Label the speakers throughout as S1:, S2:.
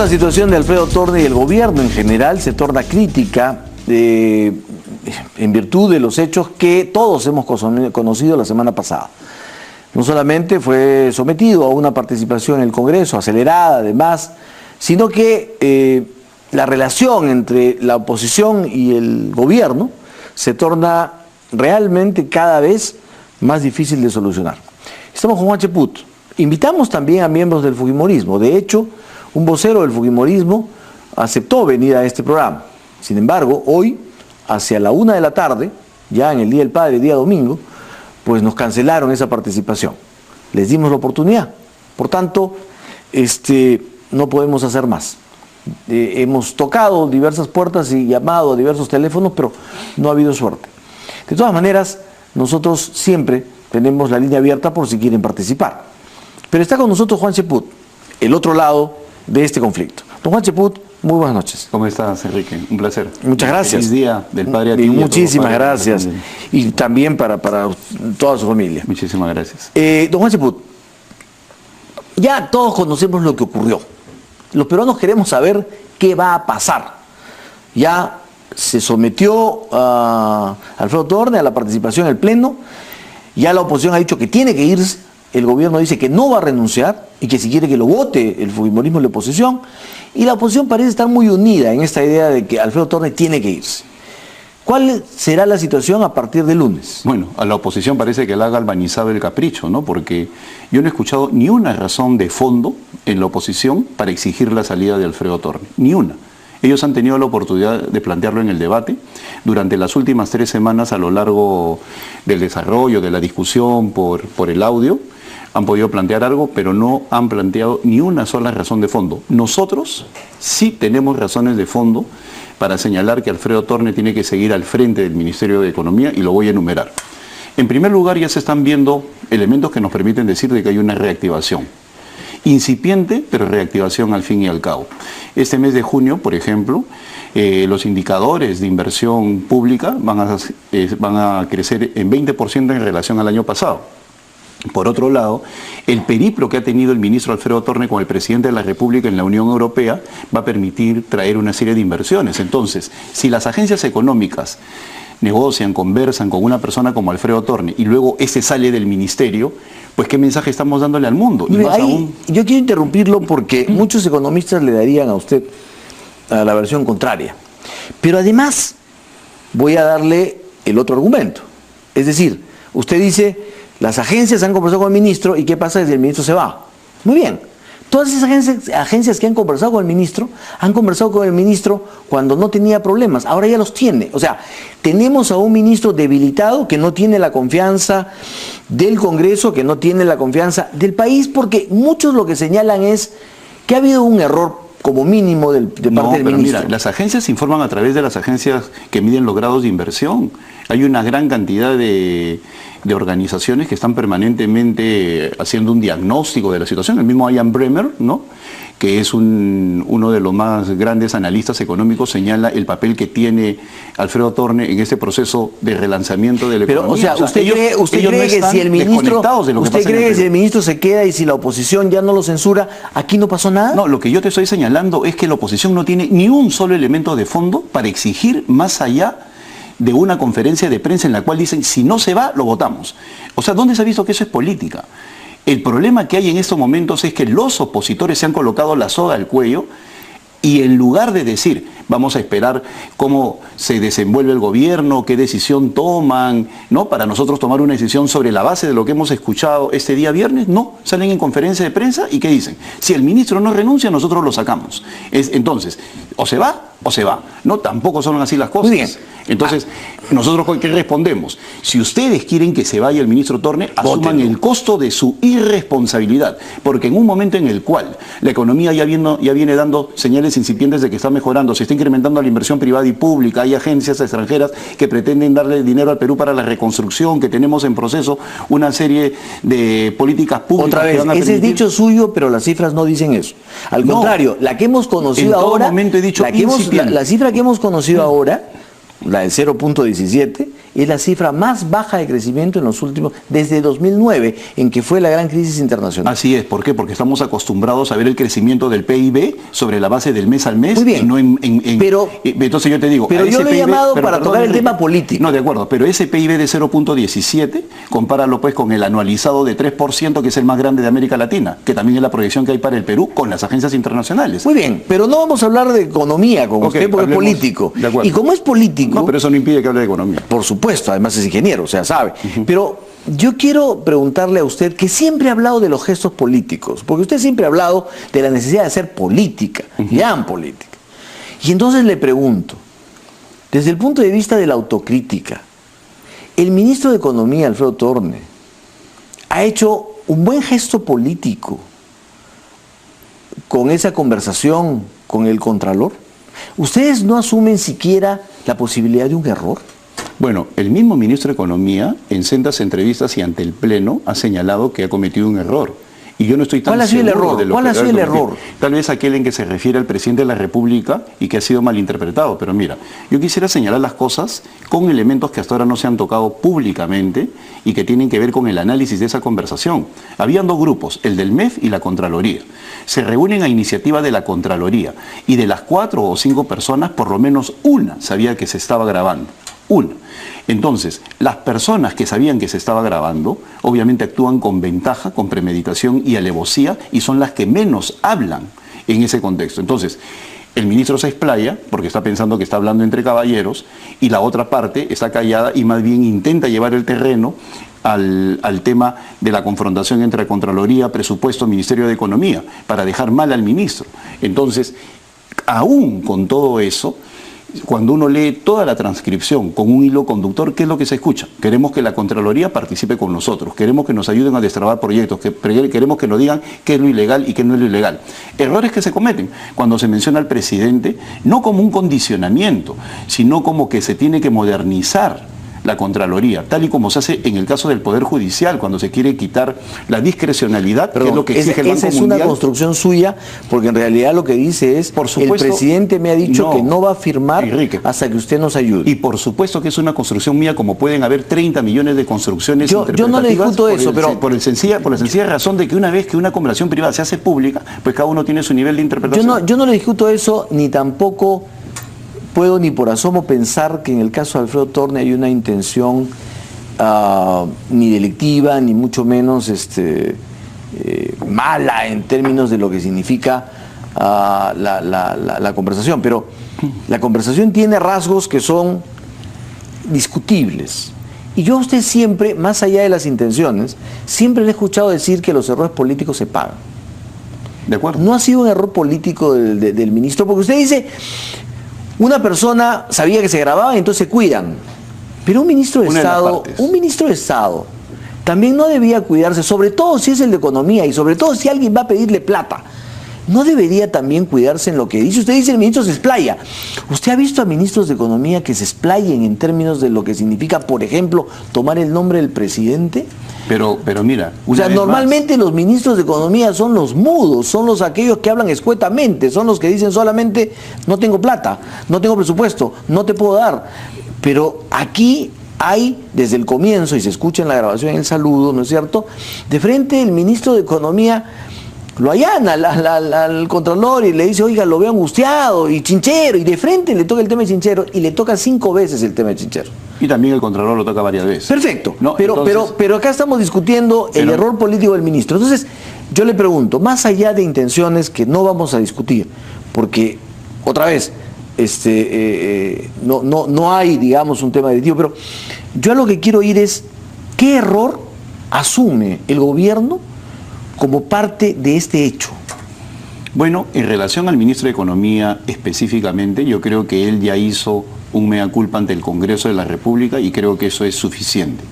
S1: la situación de Alfredo Torne y el gobierno en general se torna crítica en virtud de los hechos que todos hemos conocido la semana pasada. No solamente fue sometido a una participación en el Congreso acelerada, además, sino que la relación entre la oposición y el gobierno se torna realmente cada vez más difícil de solucionar. Estamos con Juan Cheput. Invitamos también a miembros del Fujimorismo. De hecho, un vocero del Fujimorismo aceptó venir a este programa. Sin embargo, hoy, hacia la 1 de la tarde, ya en el Día del Padre, día domingo, pues nos cancelaron esa participación. Les dimos la oportunidad. Por tanto, no podemos hacer más. Hemos tocado diversas puertas y llamado a diversos teléfonos, pero no ha habido suerte. De todas maneras, nosotros siempre tenemos la línea abierta por si quieren participar. Pero está con nosotros Juan Cheput, el otro lado de este conflicto. Don Juan Cheput, muy buenas noches.
S2: ¿Cómo estás, Enrique? Un placer.
S1: Muchas gracias.
S2: Feliz Día del Padre a ti.
S1: Muchísimas gracias. Y también para toda su familia.
S2: Muchísimas gracias.
S1: Don Juan Cheput, ya todos conocemos lo que ocurrió. Los peruanos queremos saber qué va a pasar. Ya se sometió a Alfredo Torne a la participación en el Pleno. Ya la oposición ha dicho que tiene que irse. El gobierno dice que no va a renunciar y que si quiere que lo vote el Fujimorismo y la oposición. Y la oposición parece estar muy unida en esta idea de que Alfredo Torne tiene que irse. ¿Cuál será la situación a partir del lunes?
S2: Bueno, a la oposición parece que la ha galvanizado el capricho, ¿no? Porque yo no he escuchado ni una razón de fondo en la oposición para exigir la salida de Alfredo Torne. Ni una. Ellos han tenido la oportunidad de plantearlo en el debate. Durante las últimas 3 semanas, a lo largo del desarrollo, de la discusión por el audio, han podido plantear algo, pero no han planteado ni una sola razón de fondo. Nosotros sí tenemos razones de fondo para señalar que Alfredo Torne tiene que seguir al frente del Ministerio de Economía, y lo voy a enumerar. En primer lugar, ya se están viendo elementos que nos permiten decir de que hay una reactivación. Incipiente, pero reactivación al fin y al cabo. Este mes de junio, por ejemplo, los indicadores de inversión pública van a crecer en 20% en relación al año pasado. Por otro lado, el periplo que ha tenido el ministro Alfredo Torne con el presidente de la República en la Unión Europea va a permitir traer una serie de inversiones. Entonces, si las agencias económicas negocian, conversan con una persona como Alfredo Torne y luego ese sale del ministerio, pues ¿qué mensaje estamos dándole al mundo? Y más aún...
S1: Yo quiero interrumpirlo porque muchos economistas le darían a usted a la versión contraria. Pero además voy a darle el otro argumento. Es decir, usted dice, las agencias han conversado con el ministro y ¿qué pasa si el ministro se va? Muy bien. Todas esas agencias que han conversado con el ministro, han conversado con el ministro cuando no tenía problemas, ahora ya los tiene. O sea, tenemos a un ministro debilitado que no tiene la confianza del Congreso, que no tiene la confianza del país, porque muchos lo que señalan es que ha habido un error como mínimo de parte del ministro.
S2: Mira, las agencias se informan a través de las agencias que miden los grados de inversión. Hay una gran cantidad de organizaciones que están permanentemente haciendo un diagnóstico de la situación. El mismo Ian Bremmer, ¿no?, que es uno de los más grandes analistas económicos, señala el papel que tiene Alfredo Torne en este proceso de relanzamiento de la economía.
S1: O sea, ¿usted cree que si el ministro se queda y si la oposición ya no lo censura, aquí no pasó nada?
S2: No, lo que yo te estoy señalando es que la oposición no tiene ni un solo elemento de fondo para exigir más allá de una conferencia de prensa en la cual dicen, si no se va, lo votamos. O sea, ¿dónde se ha visto que eso es política? El problema que hay en estos momentos es que los opositores se han colocado la soga al cuello y en lugar de decir, vamos a esperar cómo se desenvuelve el gobierno, qué decisión toman, ¿no?, para nosotros tomar una decisión sobre la base de lo que hemos escuchado este día viernes, no, salen en conferencia de prensa y ¿qué dicen? Si el ministro no renuncia, nosotros lo sacamos. Entonces, o se va o se va. No, tampoco son así las cosas.
S1: Muy bien.
S2: Entonces, nosotros ¿qué respondemos? Si ustedes quieren que se vaya el ministro Torne, asuman el costo de su irresponsabilidad, porque en un momento en el cual la economía ya viene dando señales incipientes de que está mejorando, se está incrementando la inversión privada y pública, hay agencias extranjeras que pretenden darle dinero al Perú para la reconstrucción, que tenemos en proceso una serie de políticas públicas.
S1: Otra vez, ese es dicho suyo, pero las cifras no dicen eso. Al contrario, la que hemos conocido ahora,
S2: momento he dicho
S1: la cifra que hemos conocido ahora, la del 0.17, es la cifra más baja de crecimiento en los últimos, desde 2009, en que fue la gran crisis internacional.
S2: Así es, ¿por qué? Porque estamos acostumbrados a ver el crecimiento del PIB sobre la base del mes al mes.
S1: Muy bien,
S2: y no entonces yo te digo...
S1: Pero yo lo he llamado para tocar el tema político.
S2: No, de acuerdo, pero ese PIB de 0.17, compáralo pues con el anualizado de 3%, que es el más grande de América Latina, que también es la proyección que hay para el Perú con las agencias internacionales.
S1: Muy bien, pero no vamos a hablar de economía con usted porque es político. Y como es político...
S2: No, pero eso no impide que hable de economía.
S1: Por supuesto, además es ingeniero, o sea, sabe. Pero yo quiero preguntarle a usted, que siempre ha hablado de los gestos políticos, porque usted siempre ha hablado de la necesidad de hacer política, gran política. Y entonces le pregunto, desde el punto de vista de la autocrítica, el ministro de Economía, Alfredo Torne, ha hecho un buen gesto político con esa conversación con el Contralor. ¿Ustedes no asumen siquiera la posibilidad de un error?
S2: Bueno, el mismo ministro de Economía, en sendas entrevistas y ante el Pleno, ha señalado que ha cometido un error. Y yo no estoy tan
S1: ¿Cuál ha sido el error?
S2: de lo
S1: ¿Cuál
S2: que
S1: ha sido el error?
S2: Tal vez aquel en que se refiere al presidente de la República y que ha sido malinterpretado. Pero mira, yo quisiera señalar las cosas con elementos que hasta ahora no se han tocado públicamente y que tienen que ver con el análisis de esa conversación. Habían dos grupos, el del MEF y la Contraloría. Se reúnen a iniciativa de la Contraloría y de las 4 o 5 personas, por lo menos una sabía que se estaba grabando. Una. Entonces, las personas que sabían que se estaba grabando, obviamente actúan con ventaja, con premeditación y alevosía, y son las que menos hablan en ese contexto. Entonces, el ministro se explaya, porque está pensando que está hablando entre caballeros, y la otra parte está callada y más bien intenta llevar el terreno al tema de la confrontación entre Contraloría, Presupuesto, Ministerio de Economía, para dejar mal al ministro. Entonces, aún con todo eso, cuando uno lee toda la transcripción con un hilo conductor, ¿qué es lo que se escucha? Queremos que la Contraloría participe con nosotros, queremos que nos ayuden a destrabar proyectos, queremos que nos digan qué es lo ilegal y qué no es lo ilegal. Errores que se cometen cuando se menciona al presidente, no como un condicionamiento, sino como que se tiene que modernizar la Contraloría, tal y como se hace en el caso del Poder Judicial, cuando se quiere quitar la discrecionalidad, que es lo que exige el Banco Mundial.
S1: Esa es una construcción suya, porque en realidad lo que dice es,
S2: por supuesto,
S1: el presidente me ha dicho que no va a firmar, Enrique, hasta que usted nos ayude.
S2: Y por supuesto que es una construcción mía, como pueden haber 30 millones de construcciones
S1: yo no le discuto eso, pero...
S2: Por la sencilla razón de que una vez que una conversación privada se hace pública, pues cada uno tiene su nivel de interpretación.
S1: Yo no le discuto eso, ni tampoco puedo ni por asomo pensar que en el caso de Alfredo Torne hay una intención ni delictiva, ni mucho menos mala en términos de lo que significa la conversación. Pero la conversación tiene rasgos que son discutibles. Y yo a usted siempre, más allá de las intenciones, siempre le he escuchado decir que los errores políticos se pagan.
S2: ¿De acuerdo?
S1: No ha sido un error político del ministro, porque usted dice... Una persona sabía que se grababa y entonces se cuidan. Pero un ministro de Estado también no debía cuidarse, sobre todo si es el de Economía y sobre todo si alguien va a pedirle plata. ¿No debería también cuidarse en lo que dice? Usted dice el ministro se explaya. ¿Usted ha visto a ministros de Economía que se explayen en términos de lo que significa, por ejemplo, tomar el nombre del presidente?
S2: Pero mira...
S1: O sea, normalmente los ministros de Economía son los mudos, son los aquellos que hablan escuetamente, son los que dicen solamente no tengo plata, no tengo presupuesto, no te puedo dar. Pero aquí hay, desde el comienzo, y se escucha en la grabación en el saludo, ¿no es cierto?, de frente el ministro de Economía lo allana al Contralor y le dice, oiga, lo veo angustiado y chinchero, y de frente le toca el tema de chinchero y le toca 5 veces el tema de chinchero.
S2: Y también el Contralor lo toca varias veces.
S1: Perfecto,
S2: ¿no?
S1: pero acá estamos discutiendo el error político del ministro. Entonces, yo le pregunto, más allá de intenciones que no vamos a discutir, porque, otra vez, no hay, digamos, un tema definitivo, pero yo a lo que quiero ir es, ¿qué error asume el gobierno como parte de este hecho?
S2: Bueno, en relación al ministro de Economía específicamente, yo creo que él ya hizo un mea culpa ante el Congreso de la República y creo que eso es suficiente.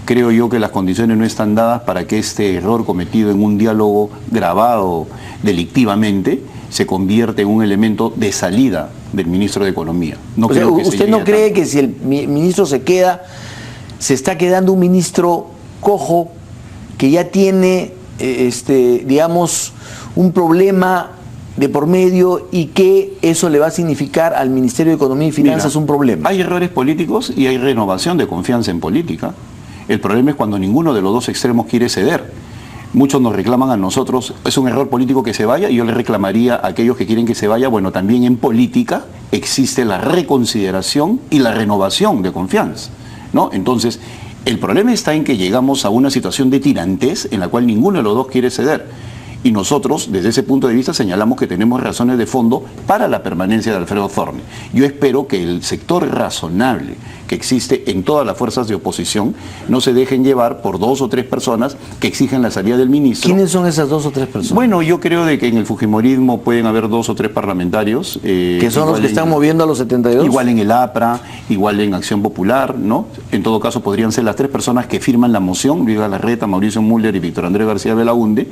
S2: Creo yo que las condiciones no están dadas para que este error cometido en un diálogo grabado delictivamente se convierta en un elemento de salida del ministro de Economía. No creo que
S1: ¿usted no cree que si el ministro se está quedando un ministro cojo que ya tiene, digamos, un problema de por medio y que eso le va a significar al Ministerio de Economía y Finanzas un problema.
S2: Hay errores políticos y hay renovación de confianza en política. El problema es cuando ninguno de los dos extremos quiere ceder. Muchos nos reclaman a nosotros, es un error político que se vaya, y yo le reclamaría a aquellos que quieren que se vaya, bueno, también en política existe la reconsideración y la renovación de confianza, ¿no? Entonces, el problema está en que llegamos a una situación de tirantez en la cual ninguno de los dos quiere ceder. Y nosotros, desde ese punto de vista, señalamos que tenemos razones de fondo para la permanencia de Alfredo Thorne. Yo espero que el sector razonable que existe en todas las fuerzas de oposición no se dejen llevar por 2 o 3 personas que exigen la salida del ministro.
S1: ¿Quiénes son esas 2 o 3 personas?
S2: Bueno, yo creo de que en el fujimorismo pueden haber 2 o 3 parlamentarios.
S1: ¿Que son los que están moviendo a los 72?
S2: Igual en el APRA, igual en Acción Popular, ¿no? En todo caso podrían ser las 3 personas que firman la moción, Luis Galarreta, Mauricio Müller y Víctor Andrés García Belaunde.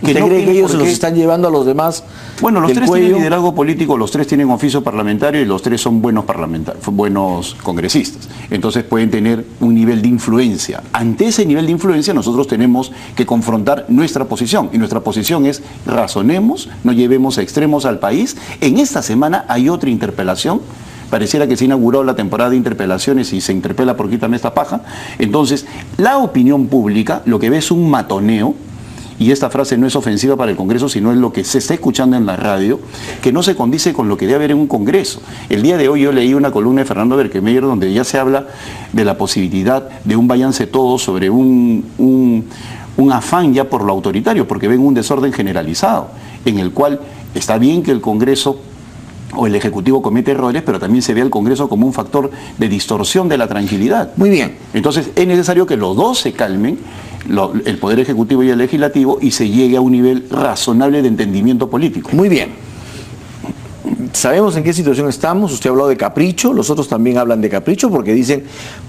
S1: ¿Usted cree que ellos se los están llevando a los demás?
S2: Bueno, los 3
S1: cuello?
S2: tienen liderazgo político, los 3 tienen oficio parlamentario y los 3 son buenos buenos congresistas. Entonces pueden tener un nivel de influencia. Ante ese nivel de influencia nosotros tenemos que confrontar nuestra posición. Y nuestra posición es: razonemos, no llevemos a extremos al país. En esta semana hay otra interpelación. Pareciera que se inauguró la temporada de interpelaciones y se interpela por quítame esta paja. Entonces, la opinión pública lo que ve es un matoneo. Y esta frase no es ofensiva para el Congreso, sino es lo que se está escuchando en la radio, que no se condice con lo que debe haber en un Congreso. El día de hoy yo leí una columna de Fernando Berkemeyer donde ya se habla de la posibilidad de un váyanse todos sobre un afán ya por lo autoritario, porque ven un desorden generalizado, en el cual está bien que el Congreso o el Ejecutivo comete errores, pero también se ve al Congreso como un factor de distorsión de la tranquilidad.
S1: Muy bien.
S2: Entonces es necesario que los dos se calmen, el Poder Ejecutivo y el Legislativo, y se llegue a un nivel razonable de entendimiento político.
S1: Muy bien. Sabemos en qué situación estamos. Usted habló de capricho, los otros también hablan de capricho, porque dicen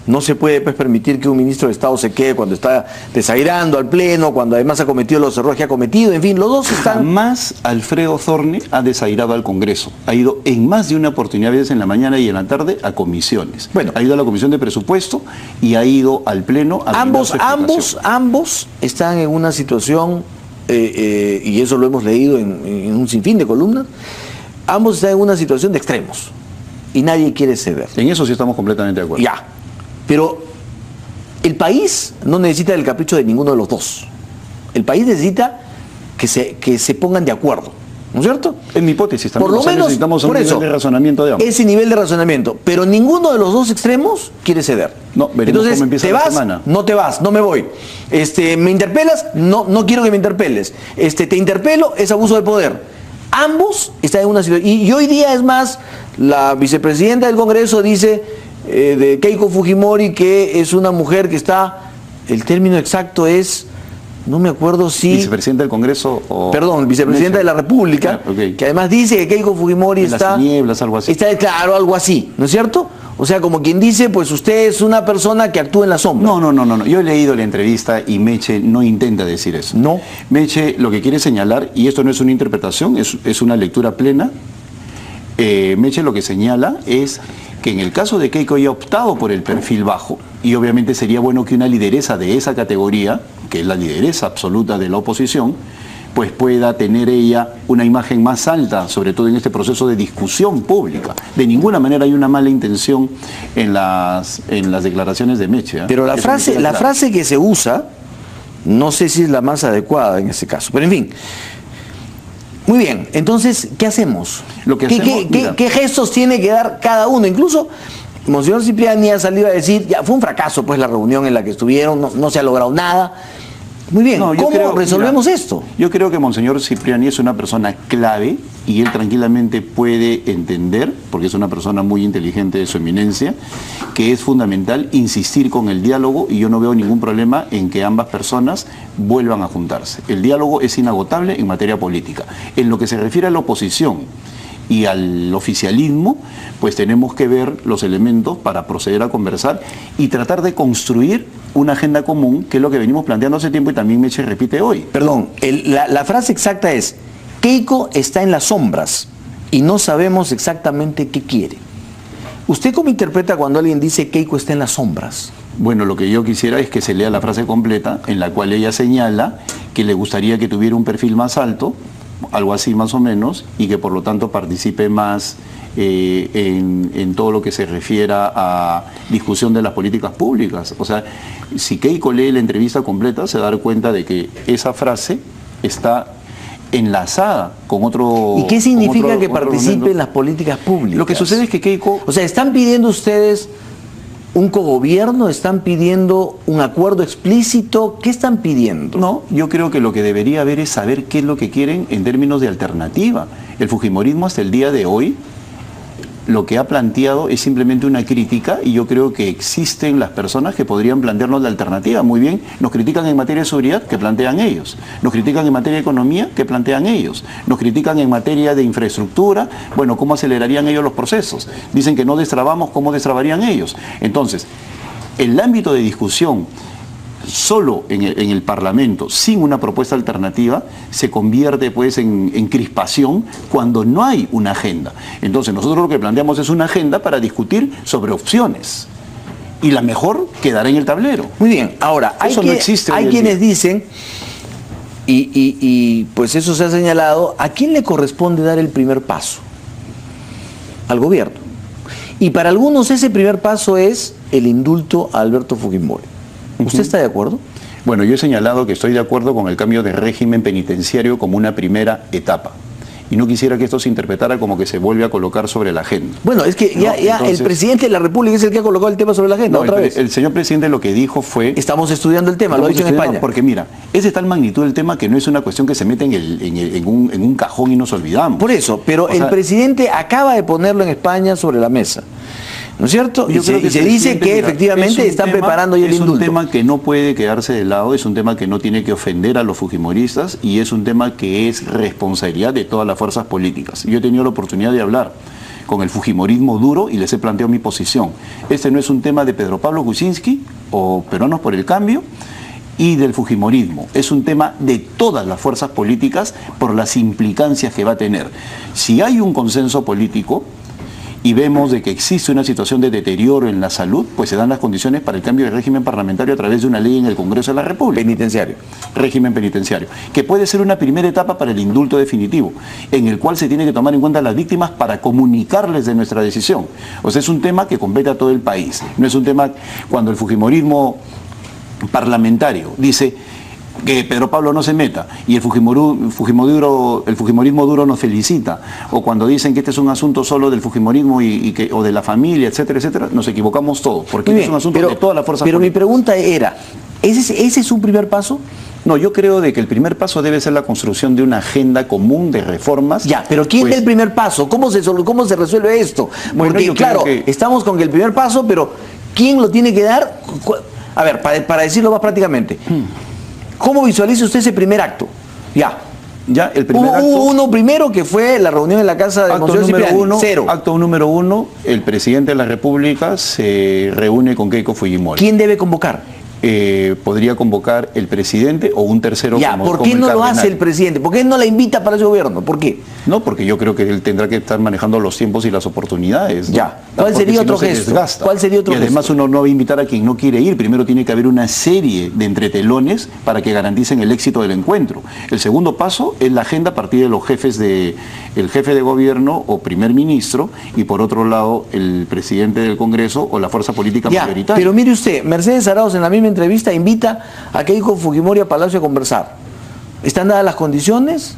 S1: no se puede permitir que un ministro de Estado se quede cuando está desairando al Pleno, cuando además ha cometido los errores que ha cometido. En fin, los dos están...
S2: Jamás Alfredo Thorne ha desairado al Congreso. Ha ido en más de una oportunidad, a veces en la mañana y en la tarde, a comisiones.
S1: Bueno,
S2: ha ido a la Comisión de Presupuesto y ha ido al Pleno a
S1: ambos están en una situación, y eso lo hemos leído en un sinfín de columnas. Ambos están en una situación de extremos y nadie quiere ceder.
S2: En eso sí estamos completamente de acuerdo.
S1: Ya, pero el país no necesita el capricho de ninguno de los dos. El país necesita que se pongan de acuerdo, ¿no es cierto?
S2: En mi hipótesis también.
S1: Por lo menos,
S2: necesitamos un
S1: por
S2: nivel
S1: eso,
S2: de razonamiento de ambos.
S1: ese nivel de razonamiento, pero ninguno de los dos extremos quiere ceder.
S2: No, veremos
S1: entonces,
S2: cómo empieza
S1: ¿te
S2: la
S1: vas?
S2: semana.
S1: No te vas, no me voy. ¿Me interpelas? No quiero que me interpeles. Te interpelo, es abuso de poder. Ambos están en una situación, y hoy día es más, la vicepresidenta del Congreso dice de Keiko Fujimori que es una mujer que está, el término exacto es, no me acuerdo si...
S2: ¿Vicepresidenta del Congreso o...?
S1: Perdón, vicepresidenta de la República,
S2: okay.
S1: Que además dice que Keiko Fujimori
S2: en
S1: está...
S2: las tinieblas, algo así.
S1: Está, claro, algo así, ¿no es cierto? O sea, como quien dice, pues usted es una persona que actúa en la sombra.
S2: No. Yo he leído la entrevista y Meche no intenta decir eso.
S1: No.
S2: Meche lo que quiere señalar, y esto no es una interpretación, es una lectura plena, Meche lo que señala es que en el caso de Keiko haya optado por el perfil bajo, y obviamente sería bueno que una lideresa de esa categoría, que es la lideresa absoluta de la oposición, pues pueda tener ella una imagen más alta, sobre todo en este proceso de discusión pública. De ninguna manera hay una mala intención en las declaraciones de Meche.
S1: Pero la frase que se usa, no sé si es la más adecuada en este caso, pero en fin. Muy bien, entonces, ¿qué hacemos? ¿Qué gestos tiene que dar cada uno? Incluso Monseñor Cipriani ha salido a decir, ya fue un fracaso pues la reunión en la que estuvieron, no se ha logrado nada. Muy bien, ¿cómo resolvemos esto?
S2: Yo creo que Monseñor Cipriani es una persona clave y él tranquilamente puede entender, porque es una persona muy inteligente de su eminencia, que es fundamental insistir con el diálogo, y yo no veo ningún problema en que ambas personas vuelvan a juntarse. El diálogo es inagotable en materia política. En lo que se refiere a la oposición y al oficialismo, pues tenemos que ver los elementos para proceder a conversar y tratar de construir una agenda común, que es lo que venimos planteando hace tiempo y también Meche repite hoy.
S1: Perdón, la frase exacta es: Keiko está en las sombras y no sabemos exactamente qué quiere. ¿Usted cómo interpreta cuando alguien dice Keiko está en las sombras?
S2: Bueno, lo que yo quisiera es que se lea la frase completa, en la cual ella señala que le gustaría que tuviera un perfil más alto, algo así más o menos, y que por lo tanto participe más en todo lo que se refiera a discusión de las políticas públicas. O sea, si Keiko lee la entrevista completa, se va a dar cuenta de que esa frase está enlazada con otro...
S1: ¿Y qué significa que participe
S2: argumento
S1: en las políticas públicas?
S2: Lo que sucede es que Keiko...
S1: O sea, ¿están pidiendo ustedes un cogobierno? ¿Están pidiendo un acuerdo explícito? ¿Qué están pidiendo?
S2: No, yo creo que lo que debería haber es saber qué es lo que quieren en términos de alternativa. El fujimorismo hasta el día de hoy lo que ha planteado es simplemente una crítica, y yo creo que existen las personas que podrían plantearnos la alternativa. Muy bien, nos critican en materia de seguridad, que plantean ellos. Nos critican en materia de economía, que plantean ellos. Nos critican en materia de infraestructura, bueno, ¿cómo acelerarían ellos los procesos? Dicen que no destrabamos, ¿cómo destrabarían ellos? Entonces, el ámbito de discusión solo en el Parlamento, sin una propuesta alternativa, se convierte pues en crispación cuando no hay una agenda. Entonces nosotros lo que planteamos es una agenda para discutir sobre opciones, y la mejor quedará en el tablero.
S1: Muy bien, ahora, hay quienes dicen, y pues eso se ha señalado, ¿a quién le corresponde dar el primer paso? Al gobierno. Y para algunos ese primer paso es el indulto a Alberto Fujimori. ¿Usted está de acuerdo?
S2: Bueno, yo he señalado que estoy de acuerdo con el cambio de régimen penitenciario como una primera etapa. Y no quisiera que esto se interpretara como que se vuelve a colocar sobre la agenda.
S1: Bueno, es que entonces, el presidente de la República es el que ha colocado el tema sobre la agenda, otra vez.
S2: El señor presidente lo que dijo fue...
S1: Estamos estudiando el tema, lo ha dicho en España.
S2: Porque mira, es de tal magnitud el tema que no es una cuestión que se mete en un cajón y nos olvidamos.
S1: Por eso, pero el presidente acaba de ponerlo en España sobre la mesa, ¿no es cierto? Y se dice que efectivamente están preparando ya el indulto.
S2: Es un tema que no puede quedarse de lado, es un tema que no tiene que ofender a los fujimoristas, y es un tema que es responsabilidad de todas las fuerzas políticas. Yo he tenido la oportunidad de hablar con el fujimorismo duro y les he planteado mi posición. Este no es un tema de Pedro Pablo Kuczynski o Peruanos por el Cambio y del fujimorismo, es un tema de todas las fuerzas políticas por las implicancias que va a tener. Si hay un consenso político y vemos de que existe una situación de deterioro en la salud, pues se dan las condiciones para el cambio de régimen parlamentario a través de una ley en el Congreso de la República.
S1: Penitenciario.
S2: Régimen penitenciario, que puede ser una primera etapa para el indulto definitivo, en el cual se tiene que tomar en cuenta a las víctimas para comunicarles de nuestra decisión. O sea, es un tema que compete a todo el país. No es un tema cuando el fujimorismo parlamentario dice que Pedro Pablo no se meta y el fujimorismo duro nos felicita, o cuando dicen que este es un asunto solo del fujimorismo o de la familia, etcétera, etcétera, nos equivocamos todos, porque es un asunto de todas las fuerzas políticas.
S1: Pero mi pregunta era, ¿ese es un primer paso?
S2: No, yo creo de que el primer paso debe ser la construcción de una agenda común de reformas.
S1: Ya, pero ¿quién da el primer paso? ¿Cómo se resuelve esto?
S2: Bueno,
S1: porque claro, estamos con el primer paso, pero ¿quién lo tiene que dar? A ver, para decirlo más prácticamente, ¿cómo visualiza usted ese primer acto?
S2: Ya, el primer acto...
S1: Hubo uno primero que fue la reunión en la casa de Monseñor Cipriani, cero.
S2: Acto número 1, el presidente de la República se reúne con Keiko Fujimori.
S1: ¿Quién debe convocar?
S2: Podría convocar el presidente o un tercero.
S1: Ya, ¿por qué no lo hace el presidente? ¿Por qué no la invita para ese gobierno? ¿Por qué?
S2: No, porque yo creo que él tendrá que estar manejando los tiempos y las oportunidades, ¿no?
S1: Ya. ¿Cuál sería otro gesto? ¿Cuál sería otro gesto?
S2: Y además uno no va a invitar a quien no quiere ir. Primero tiene que haber una serie de entretelones para que garanticen el éxito del encuentro. El segundo paso es la agenda a partir de los jefes el jefe de gobierno o primer ministro, y por otro lado el presidente del Congreso o la fuerza política mayoritaria.
S1: Pero mire usted, Mercedes Arauz en la misma entrevista invita a Keiko Fujimori a Palacio a conversar. ¿Están dadas las condiciones?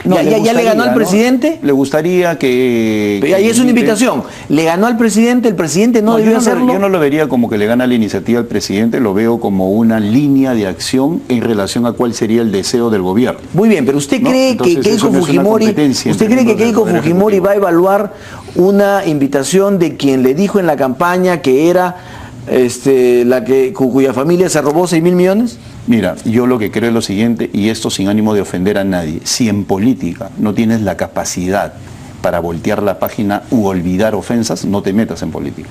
S2: No,
S1: ¿Ya le ganó al presidente?
S2: Le gustaría que...
S1: Pero ahí es una invitación. ¿Le ganó al presidente? ¿El presidente no debió hacerlo?
S2: Yo no lo vería como que le gana la iniciativa al presidente, lo veo como una línea de acción en relación a cuál sería el deseo del gobierno.
S1: Muy bien, pero ¿usted cree que Keiko Fujimori va a evaluar una invitación de quien le dijo en la campaña que era cuya familia se robó 6.000 millones?
S2: Mira, yo lo que creo es lo siguiente, y esto sin ánimo de ofender a nadie: si en política no tienes la capacidad para voltear la página u olvidar ofensas, no te metas en política.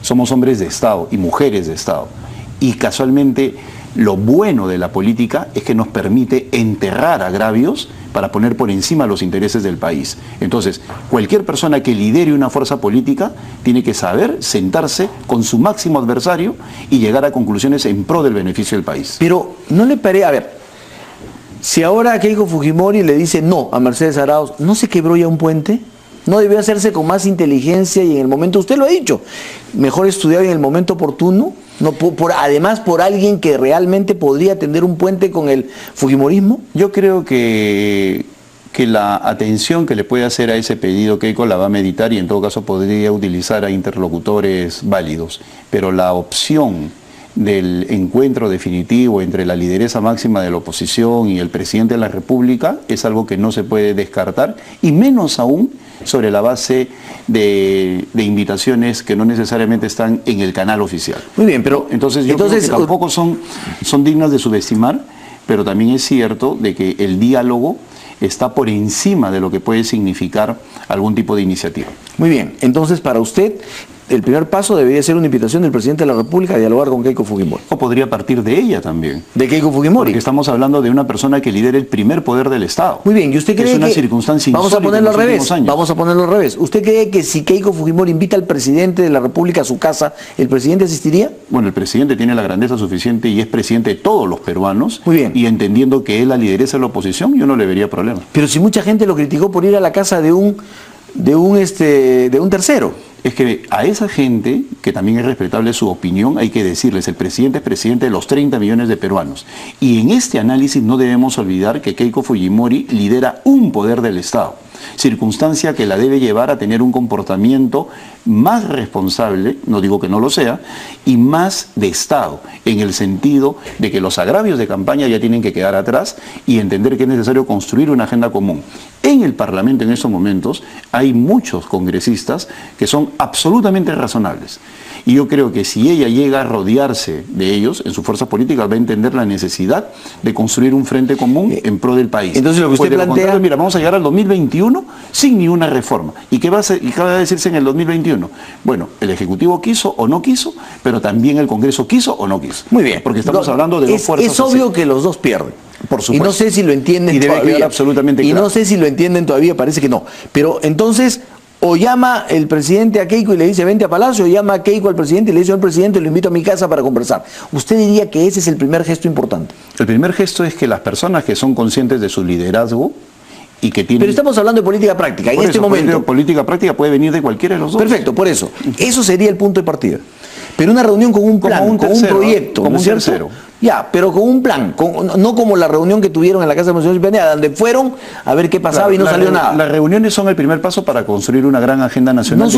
S2: Somos hombres de Estado y mujeres de Estado, y casualmente lo bueno de la política es que nos permite enterrar agravios para poner por encima los intereses del país. Entonces, cualquier persona que lidere una fuerza política tiene que saber sentarse con su máximo adversario y llegar a conclusiones en pro del beneficio del país.
S1: Pero no le parece, a ver, Si ahora Keiko Fujimori le dice no a Mercedes Arauz, ¿no se quebró ya un puente? ¿No debió hacerse con más inteligencia y en el momento, usted lo ha dicho, mejor estudiado en el momento oportuno? No, además por alguien que realmente podría tender un puente con el fujimorismo.
S2: Yo creo que la atención que le puede hacer a ese pedido Keiko la va a meditar y en todo caso podría utilizar a interlocutores válidos, pero la opción del encuentro definitivo entre la lideresa máxima de la oposición y el presidente de la República es algo que no se puede descartar, y menos aún sobre la base de invitaciones que no necesariamente están en el canal oficial.
S1: Muy bien, pero
S2: entonces yo creo que tampoco son dignas de subestimar, pero también es cierto de que el diálogo está por encima de lo que puede significar algún tipo de iniciativa.
S1: Muy bien, entonces para usted el primer paso debería ser una invitación del presidente de la República a dialogar con Keiko Fujimori.
S2: O podría partir de ella también.
S1: ¿De Keiko Fujimori?
S2: Porque estamos hablando de una persona que lidera el primer poder del Estado.
S1: Muy bien, ¿y usted cree
S2: que es una
S1: que
S2: circunstancia
S1: vamos a ponerlo al revés?
S2: Años.
S1: Vamos a ponerlo al revés. ¿Usted cree que si Keiko Fujimori invita al presidente de la República a su casa, el presidente asistiría?
S2: Bueno, el presidente tiene la grandeza suficiente y es presidente de todos los peruanos.
S1: Muy bien.
S2: Y entendiendo que es la lideresa de la oposición, yo no le vería problema.
S1: Pero si mucha gente lo criticó por ir a la casa de un tercero.
S2: Es que a esa gente, que también es respetable su opinión, hay que decirles, el presidente es presidente de los 30 millones de peruanos. Y en este análisis no debemos olvidar que Keiko Fujimori lidera un poder del Estado, circunstancia que la debe llevar a tener un comportamiento más responsable, no digo que no lo sea, y más de Estado, en el sentido de que los agravios de campaña ya tienen que quedar atrás y entender que es necesario construir una agenda común. En el Parlamento en estos momentos hay muchos congresistas que son absolutamente razonables. Y yo creo que si ella llega a rodearse de ellos, en sus fuerzas políticas, va a entender la necesidad de construir un frente común en pro del país.
S1: Entonces lo que usted plantea...
S2: Mira, vamos a llegar al 2021 sin ni una reforma. ¿Y qué va a decirse en el 2021? Bueno, el Ejecutivo quiso o no quiso, pero también el Congreso quiso o no quiso.
S1: Muy bien.
S2: Porque estamos hablando de dos fuerzas.
S1: Es obvio que los dos pierden.
S2: Por supuesto.
S1: Y no sé si lo entienden
S2: y debe
S1: todavía.
S2: Quedar absolutamente claro.
S1: Y no sé si lo entienden todavía, parece que no. Pero entonces... O llama el presidente a Keiko y le dice vente a Palacio, o llama a Keiko al presidente y le dice al presidente lo invito a mi casa para conversar. ¿Usted diría que ese es el primer gesto importante?
S2: El primer gesto es que las personas que son conscientes de su liderazgo y que tienen...
S1: Pero estamos hablando de política práctica, en este momento.
S2: Política práctica puede venir de cualquiera de los dos.
S1: Perfecto, por eso. Eso sería el punto de partida. Pero una reunión con un plan, con un proyecto.
S2: Como
S1: ¿no
S2: un tercero.
S1: Ya, pero con un plan, no como la reunión que tuvieron en la Casa de Naciones Planeada, donde fueron a ver qué pasaba y no salió nada.
S2: Las reuniones son el primer paso para construir una gran agenda nacional.
S1: No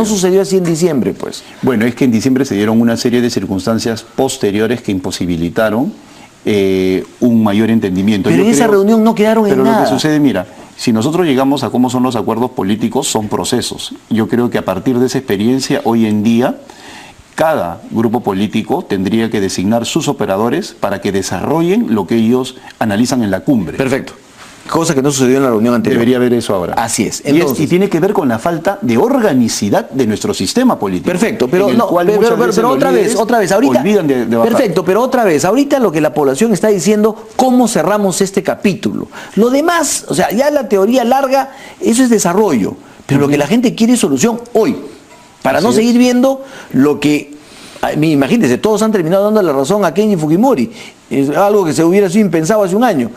S1: sucedió así en diciembre, pues.
S2: Bueno, es que en diciembre se dieron una serie de circunstancias posteriores que imposibilitaron un mayor entendimiento.
S1: Pero en esa reunión no quedaron en nada.
S2: Pero lo que sucede, mira, si nosotros llegamos a cómo son los acuerdos políticos, son procesos. Yo creo que a partir de esa experiencia, hoy en día, cada grupo político tendría que designar sus operadores para que desarrollen lo que ellos analizan en la cumbre.
S1: Perfecto. Cosa que no sucedió en la reunión anterior.
S2: Debería haber eso ahora.
S1: Así es.
S2: Entonces, y tiene que ver con la falta de organicidad de nuestro sistema político.
S1: Pero otra vez, ahorita.
S2: Olvidan de bajar.
S1: Perfecto, pero otra vez, ahorita lo que la población está diciendo, ¿cómo cerramos este capítulo? Lo demás, o sea, ya la teoría larga, eso es desarrollo. Pero lo que la gente quiere es solución hoy. Para no seguir viendo lo que, imagínense, todos han terminado dando la razón a Kenji Fujimori. Es algo que se hubiera sido impensado hace un año.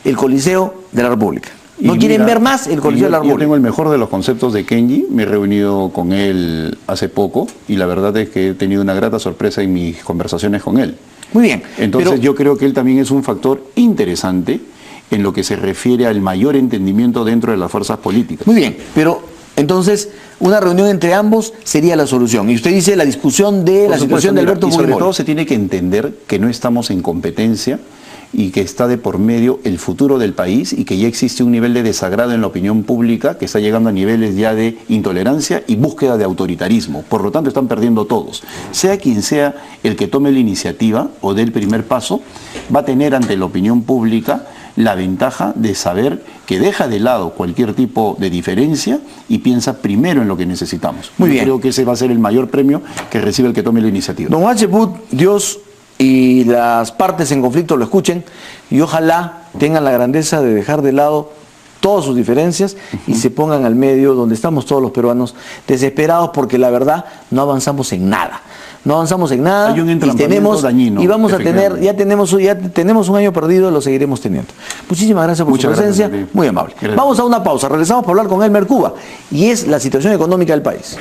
S1: El Coliseo de la República. No quieren ver más el Coliseo de la República.
S2: Yo tengo el mejor de los conceptos de Kenji, me he reunido con él hace poco y la verdad es que he tenido una grata sorpresa en mis conversaciones con él.
S1: Muy bien.
S2: Entonces yo creo que él también es un factor interesante en lo que se refiere al mayor entendimiento dentro de las fuerzas políticas.
S1: Muy bien, pero entonces una reunión entre ambos sería la solución. Y usted dice la discusión de la situación de Alberto Fujimori.
S2: Y sobre todo se tiene que entender que no estamos en competencia y que está de por medio el futuro del país y que ya existe un nivel de desagrado en la opinión pública que está llegando a niveles ya de intolerancia y búsqueda de autoritarismo. Por lo tanto, están perdiendo todos. Sea quien sea el que tome la iniciativa o dé el primer paso, va a tener ante la opinión pública la ventaja de saber que deja de lado cualquier tipo de diferencia y piensa primero en lo que necesitamos.
S1: Muy bien.
S2: Creo que ese va a ser el mayor premio que recibe el que tome la iniciativa.
S1: Don Hacheput, Dios y las partes en conflicto lo escuchen y ojalá tengan la grandeza de dejar de lado todas sus diferencias y se pongan al medio donde estamos todos los peruanos desesperados porque la verdad no avanzamos en nada. No avanzamos en nada.
S2: Hay un
S1: y
S2: entrampamiento dañino,
S1: y vamos a tener, ya tenemos un año perdido, lo seguiremos teniendo. Muchísimas gracias por
S2: Muchas
S1: su presencia,
S2: gracias,
S1: muy amable.
S2: Gracias.
S1: Vamos a una pausa, regresamos para hablar con Elmer Cuba y es la situación económica del país.